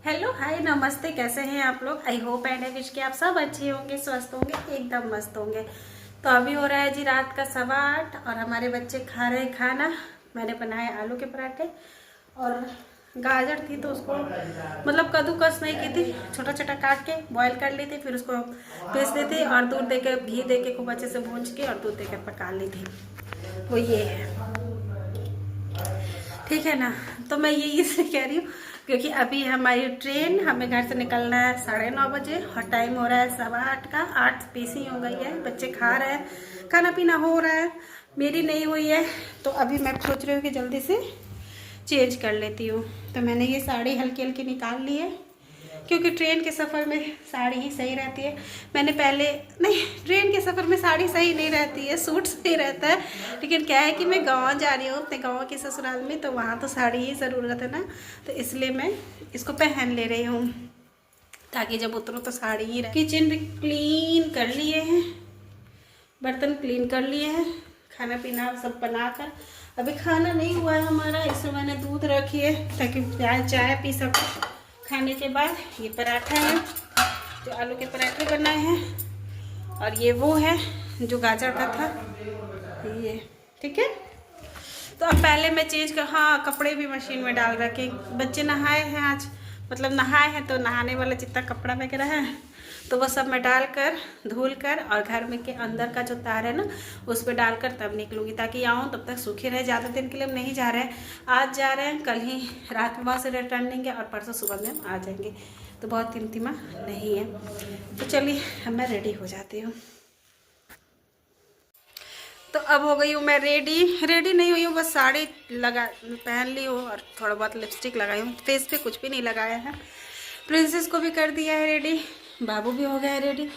Hello hi नमस्ते, कैसे हैं आप लोग। I hope and I wish कि आप सब अच्छे होंगे, स्वस्थ होंगे, एकदम मस्त होंगे। तो अभी हो रहा है जी रात का 8:15 और हमारे बच्चे खा रहे हैं खाना। मैंने बनाए आलू के पराठे और गाजर थी तो उसको मतलब कद्दूकस नहीं की थी, छोटा छोटा काट के बॉईल कर ली थी, फिर उसको पीस दी थी और दूध दे के घी दे के खूब अच्छे से भूंज के और दूध दे के पका ली थी। वो ये है, ठीक है ना। तो मैं ये इसलिए कह रही हूँ क्योंकि अभी हमारी ट्रेन, हमें घर से निकलना है 9:30 बजे और टाइम हो रहा है 8:15 का। 8:20 ही हो गई है, बच्चे खा रहे हैं, खाना पीना हो रहा है, मेरी नहीं हुई है। तो अभी मैं सोच रही हूँ कि जल्दी से चेंज कर लेती हूँ। तो मैंने ये साड़ी हल्की हल्की निकाल ली है क्योंकि ट्रेन के सफ़र में साड़ी ही सही रहती है। मैंने पहले नहीं, ट्रेन के सफ़र में साड़ी सही नहीं रहती है, सूट सही रहता है, लेकिन क्या है कि मैं गांव जा रही हूँ अपने गांव के ससुराल में, तो वहाँ तो साड़ी ही ज़रूरत है ना। तो इसलिए मैं इसको पहन ले रही हूँ ताकि जब उतरो तो साड़ी ही रहे। किचन भी क्लीन कर लिए हैं, बर्तन क्लीन कर लिए हैं, खाना पीना सब बनाकर अभी खाना नहीं हुआ है हमारा, इसमें मैंने दूध रखी है ताकि चाय पी सकूँ। खाने के बाद ये पराठा है जो आलू के पराठे बनाए हैं और ये वो है जो गाजर का था, ये ठीक है। तो अब पहले मैं चेंज कर, हाँ कपड़े भी मशीन में डाल रखे। बच्चे नहाए हैं आज, मतलब नहाए हैं तो नहाने वाला जितना कपड़ा वगैरह है तो वो सब मैं डालकर धुल कर और घर में के अंदर का जो तार है ना उस पर डालकर तब निकलूँगी ताकि आऊँ तब तक सूखे रहे। ज़्यादा दिन के लिए हम नहीं जा रहे हैं, आज जा रहे हैं, कल ही रात में वहाँ से रिटर्न लेंगे और परसों सुबह में हम आ जाएंगे। तो बहुत तिमतिमा नहीं है। तो चलिए अब मैं रेडी हो जाती हूँ। तो अब हो गई हूँ मैं रेडी नहीं हुई हूँ, बस साड़ी लगा पहन ली हूँ और थोड़ा बहुत लिपस्टिक लगाई हूँ, फेस पे कुछ भी नहीं लगाया है। प्रिंसेस को भी कर दिया है रेडी, बाबू भी हो गया है रेडी।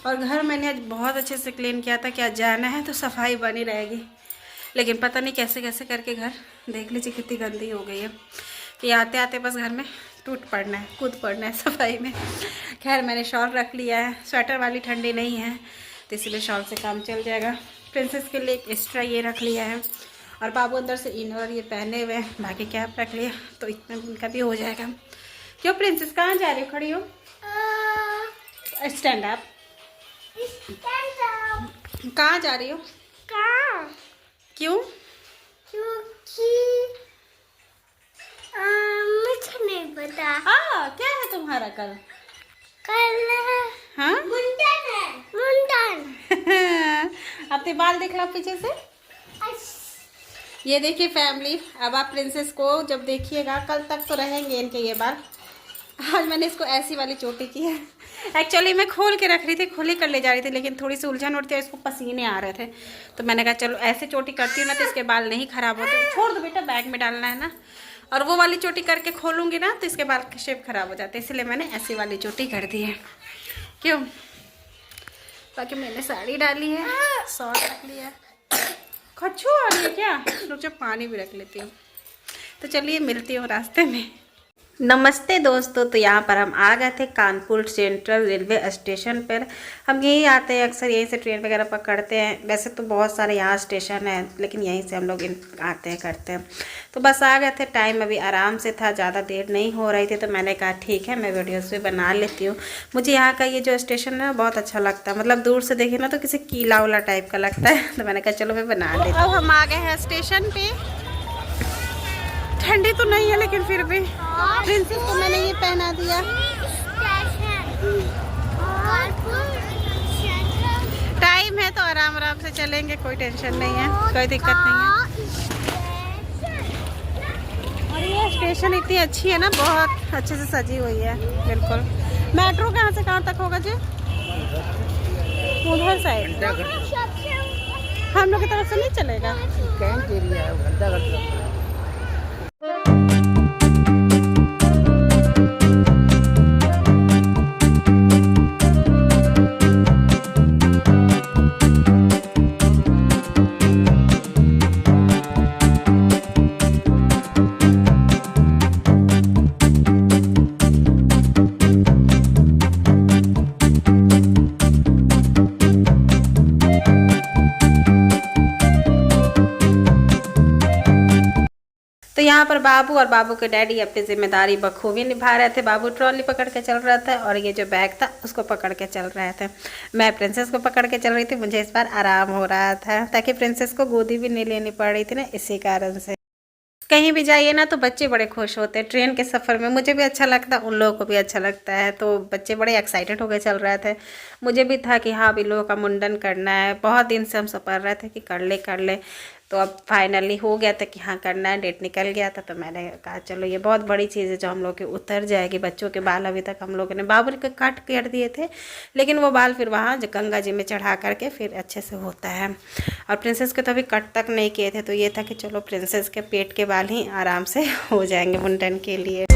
और घर मैंने आज बहुत अच्छे से क्लीन किया था कि आज जाना है तो सफाई बनी रहेगी, लेकिन पता नहीं कैसे कैसे करके घर देख लीजिए कितनी गंदी हो गई है कि आते आते बस घर में टूट पड़ना है, कूद पड़ना है सफाई में। खैर मैंने शॉल रख लिया है, स्वेटर वाली ठंडी नहीं है तो इसलिए शॉल से काम चल जाएगा। प्रिंसेस के लिए एक एक्स्ट्रा ये रख लिया है और बाबू अंदर से इनर ये पहने हुए हैं, बाकी कैप रख लिया तो इतना उनका भी हो जाएगा। क्यों प्रिंसेस कहाँ जा रही हो, खड़ी हो, स्टैंड अप। कहाँ जा रही हो, कहाँ? क्यों? क्योंकि मुझे नहीं पता। हाँ क्या है तुम्हारा कल? कल हाँ मुंडन है, मुंडन। अपने बाल देख लो पीछे से। ये देखिए फैमिली, अब आप प्रिंसेस को जब देखिएगा, कल तक तो रहेंगे इनके ये बाल। आज मैंने इसको ऐसी वाली चोटी की है, एक्चुअली मैं खोल के रख रही थी, खोली कर ले जा रही थी, लेकिन थोड़ी सी उलझन उठती है, इसको पसीने आ रहे थे तो मैंने कहा चलो ऐसे चोटी करती हूँ ना तो इसके बाल नहीं खराब होते। छोड़ दो बेटा, बैग में डालना है ना। और वो वाली चोटी करके खोलूँगी ना तो इसके बाल की शेप खराब हो जाते हैं, इसलिए मैंने ऐसी वाली चोटी कर दी है। क्यों? बाकी मैंने साड़ी डाली है, शॉल रख लिया है। खच्चू आ रही है क्या? रुको पानी भी रख लेती हूँ। तो चलिए मिलती हूँ रास्ते में। नमस्ते दोस्तों, तो यहाँ पर हम आ गए थे कानपुर सेंट्रल रेलवे स्टेशन पर। हम यहीं आते हैं अक्सर, यहीं से ट्रेन वगैरह पकड़ते हैं। वैसे तो बहुत सारे यहाँ स्टेशन हैं लेकिन यहीं से हम लोग आते हैं करते हैं। तो बस आ गए थे, टाइम अभी आराम से था, ज़्यादा देर नहीं हो रही थी तो मैंने कहा ठीक है मैं वीडियोज़ भी बना लेती हूँ। मुझे यहाँ का ये जो स्टेशन है बहुत अच्छा लगता है, मतलब दूर से देखे ना तो किसी किला उला टाइप का लगता है, तो मैंने कहा चलो मैं बना लेती हूँ। अब हम आ गए हैं स्टेशन पर। ठंडी तो नहीं है लेकिन फिर भी प्रिंसेस को मैंने ये पहना दिया। टाइम है तो आराम आराम से चलेंगे, कोई टेंशन नहीं है, कोई दिक्कत नहीं है। और ये स्टेशन इतनी अच्छी है ना, बहुत अच्छे से सजी हुई है बिल्कुल। मेट्रो कहाँ से कहाँ तक होगा जी? उधर साइड हम लोग की तरफ से नहीं चलेगा। यहाँ पर बाबू और बाबू के डैडी अपनी जिम्मेदारी बखूबी निभा रहे थे। बाबू ट्रॉली पकड़ के चल रहा था और ये जो बैग था उसको पकड़ के चल रहे थे। मैं प्रिंसेस को पकड़ के चल रही थी। मुझे इस बार आराम हो रहा था ताकि प्रिंसेस को गोदी भी नहीं लेनी पड़ रही थी ना, इसी कारण से। कहीं भी जाइए ना तो बच्चे बड़े खुश होते हैं। ट्रेन के सफ़र में मुझे भी अच्छा लगता है, उन लोगों को भी अच्छा लगता है। तो बच्चे बड़े एक्साइटेड होकर चल रहे थे। मुझे भी था कि हाँ, अभी लोगों का मुंडन करना है। बहुत दिन से हम सब कर रहे थे कि कर ले। तो अब फाइनली हो गया था कि हाँ करना है, डेट निकल गया था। तो मैंने कहा चलो ये बहुत बड़ी चीज़ है जो हम लोग के उतर जाएगी। बच्चों के बाल अभी तक हम लोगों ने बाबू के काट कर दिए थे, लेकिन वो बाल फिर वहाँ जो गंगा जी में चढ़ा करके फिर अच्छे से होता है। और प्रिंसेस के तो अभी कट तक नहीं किए थे, तो ये था कि चलो प्रिंसेस के पेट के बाल ही आराम से हो जाएंगे मुंडन के लिए।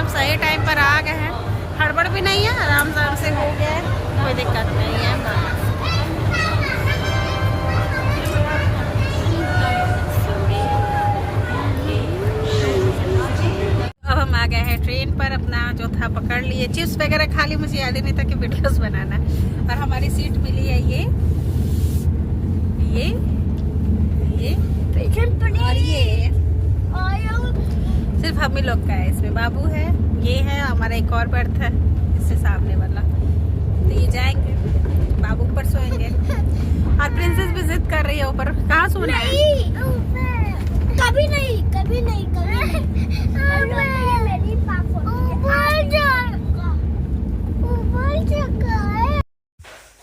सही टाइम पर आ गए हैं, हड़बड़ भी नहीं है, आराम से हो गया है, कोई दिक्कत नहीं है। अब हम आ गए हैं ट्रेन पर, अपना जो था पकड़ लिए। चिप्स वगैरह खा ली, मुझे याद ही नहीं था कि वीडियोस बनाना। और हमारी सीट मिली है ये और ये सिर्फ हम ही लोग का है। इसमें बाबू है, ये है हमारा एक और बर्थ है इससे सामने वाला। तो ये जाएंगे, बाबू ऊपर सोएंगे और प्रिंसेस भी जिद कर रही है ऊपर। कहाँ सोना है? कभी नहीं मेरी पापा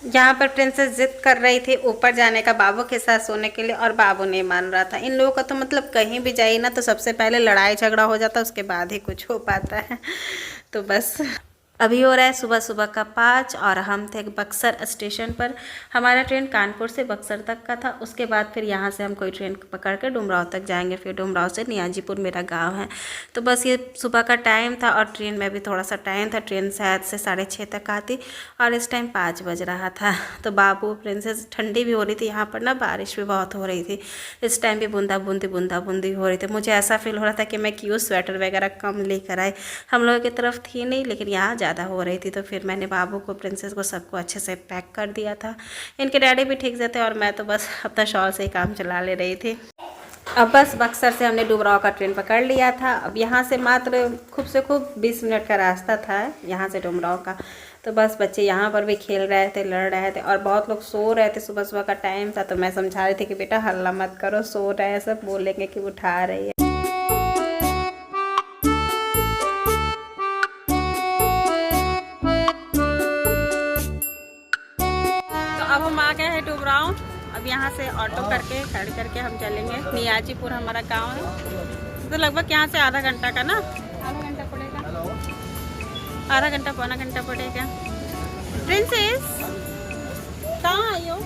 यहाँ पर प्रिंसेस जिद कर रही थी ऊपर जाने का बाबू के साथ सोने के लिए, और बाबू नहीं मान रहा था। इन लोगों का तो मतलब कहीं भी जाइए ना तो सबसे पहले लड़ाई झगड़ा हो जाता है, उसके बाद ही कुछ हो पाता है। तो बस अभी हो रहा है सुबह का 5 और हम थे बक्सर स्टेशन पर। हमारा ट्रेन कानपुर से बक्सर तक का था। उसके बाद फिर यहाँ से हम कोई ट्रेन पकड़ कर डुमराव तक जाएंगे, फिर डुमराव से नियाजीपुर मेरा गांव है। तो बस ये सुबह का टाइम था और ट्रेन में भी थोड़ा सा टाइम था। ट्रेन शायद से 6:30 तक आती और इस टाइम 5 बज रहा था। तो बाबू प्रिंसेस, ठंडी भी हो रही थी यहाँ पर ना, बारिश भी बहुत हो रही थी। इस टाइम भी बूंदा बूंदी हो रही थी। मुझे ऐसा फील हो रहा था कि मैं क्यों स्वेटर वगैरह कम लेकर आई। हम लोगों की तरफ थी नहीं, लेकिन यहाँ ज़्यादा हो रही थी। तो फिर मैंने बाबू को, प्रिंसेस को, सबको अच्छे से पैक कर दिया था। इनके डैडी भी ठीक से थे और मैं तो बस अपना शॉल से ही काम चला ले रही थी। अब बस बक्सर से हमने डुमराव का ट्रेन पकड़ लिया था। अब यहाँ से मात्र खूब से खूब 20 मिनट का रास्ता था यहाँ से डुमराव का। तो बस बच्चे यहाँ पर भी खेल रहे थे, लड़ रहे थे और बहुत लोग सो रहे थे। सुबह का टाइम था तो मैं समझा रही थी कि बेटा हल्ला मत करो, सो रहे हैं सब, बोलेंगे कि उठा रही है। अब हम आ गए हैं डुमराव। अब यहाँ से ऑटो करके गाड़ी करके हम चलेंगे नियाजीपुर, हमारा गांव है। तो लगभग यहाँ से आधा घंटा का ना, आधा घंटा पड़ेगा, आधा घंटा पौना घंटा पड़ेगा। प्रिंसेस कहाँ आई हो?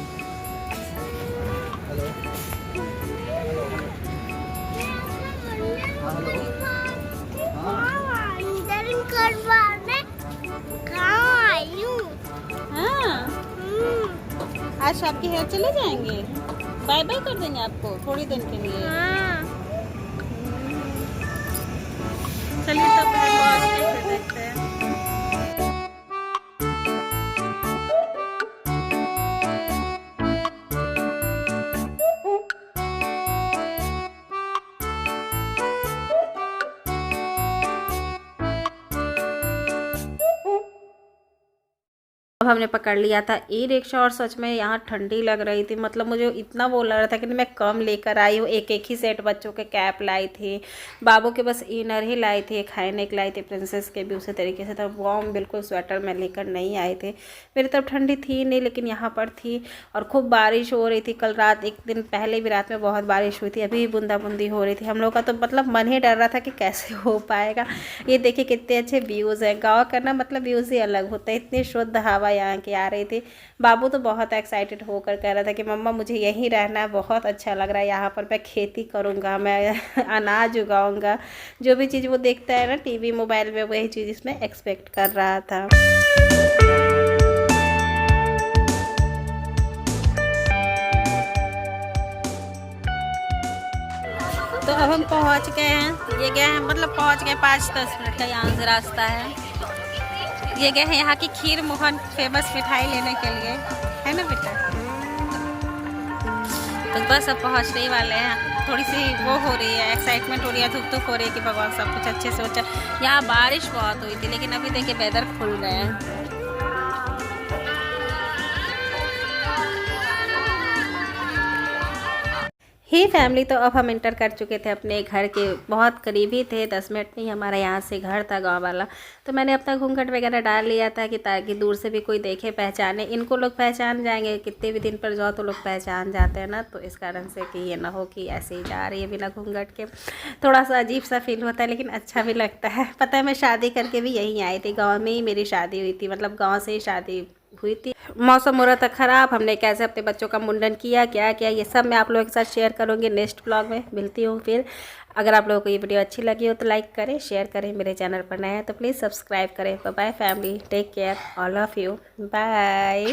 आज आपके हेयर चले जाएंगे, बाय बाय कर देंगे आपको थोड़ी देर के लिए। चलिए तब फिर देखते हैं। अब हमने पकड़ लिया था ई रिक्शा और सच में यहाँ ठंडी लग रही थी। मतलब मुझे इतना वो लग रहा था कि मैं कम लेकर आई हूँ। एक ही सेट बच्चों के कैप लाई थी, बाबू के बस इनर ही लाई थी, खाने के लाई थी, प्रिंसेस के भी उसी तरीके से था। वार्म बिल्कुल स्वेटर में लेकर नहीं आए थे। मेरी तरफ ठंडी थी नहीं, लेकिन यहाँ पर थी और खूब बारिश हो रही थी। कल रात, एक दिन पहले भी रात में बहुत बारिश हुई थी, अभी बूंदाबूंदी हो रही थी। हम लोग का तो मतलब मन ही डर रहा था कि कैसे हो पाएगा। ये देखिए कितने अच्छे व्यूज़ हैं। गाँव का ना मतलब व्यूज़ ही अलग होता है, इतनी शुद्ध हवा हवा यहाँ की आ रही थी। बाबू तो बहुत एक्साइटेड होकर कह रहा था कि मम्मा मुझे यहीं रहना है, बहुत अच्छा लग रहा है यहाँ पर, मैं खेती करूँगा, मैं अनाज उगाऊँगा। जो भी चीज़ वो देखता है ना टीवी मोबाइल में, वही चीज़ इसमें एक्सपेक्ट कर रहा था। तो अब हम पहुंच गए हैं, ये गए हैं मतलब पहुंच गए 5-10 मिनट का यहाँ से रास्ता है। ये गए हैं यहाँ की खीर मोहन फेमस मिठाई लेने के लिए, है ना बेटा। तो बस अब पहुंचने ही वाले हैं। थोड़ी सी वो हो रही है, एक्साइटमेंट हो रही है, धुक हो रही है कि भगवान सब कुछ अच्छे से हो जाए। यहाँ बारिश बहुत हुई थी लेकिन अभी देखिए वेदर खुल गए हैं। ही फैमिली, तो अब हम इंटर कर चुके थे अपने घर के बहुत करीब ही थे, 10 मिनट नहीं हमारा यहाँ से घर था गांव वाला। तो मैंने अपना घूंघट वगैरह डाल लिया था कि ताकि दूर से भी कोई देखे पहचाने। इनको लोग पहचान जाएंगे, कितने भी दिन पर जाओ तो लोग पहचान जाते हैं ना, तो इस कारण से कि ये ना हो कि ऐसे ही जा रही है बिना घूंघट के। थोड़ा सा अजीब सा फील होता है लेकिन अच्छा भी लगता है। पता है मैं शादी करके भी यहीं आई थी, गाँव में ही मेरी शादी हुई थी, मतलब गाँव से ही शादी हुई थी। मौसम हो रहा था ख़राब, हमने कैसे अपने बच्चों का मुंडन किया, क्या किया, ये सब मैं आप लोगों के साथ शेयर करूँगी नेक्स्ट ब्लॉग में। मिलती हूँ फिर। अगर आप लोगों को ये वीडियो अच्छी लगी हो तो लाइक करें, शेयर करें, मेरे चैनल पर नए हैं तो प्लीज़ सब्सक्राइब करें। Bye bye family, take care, all of you, bye.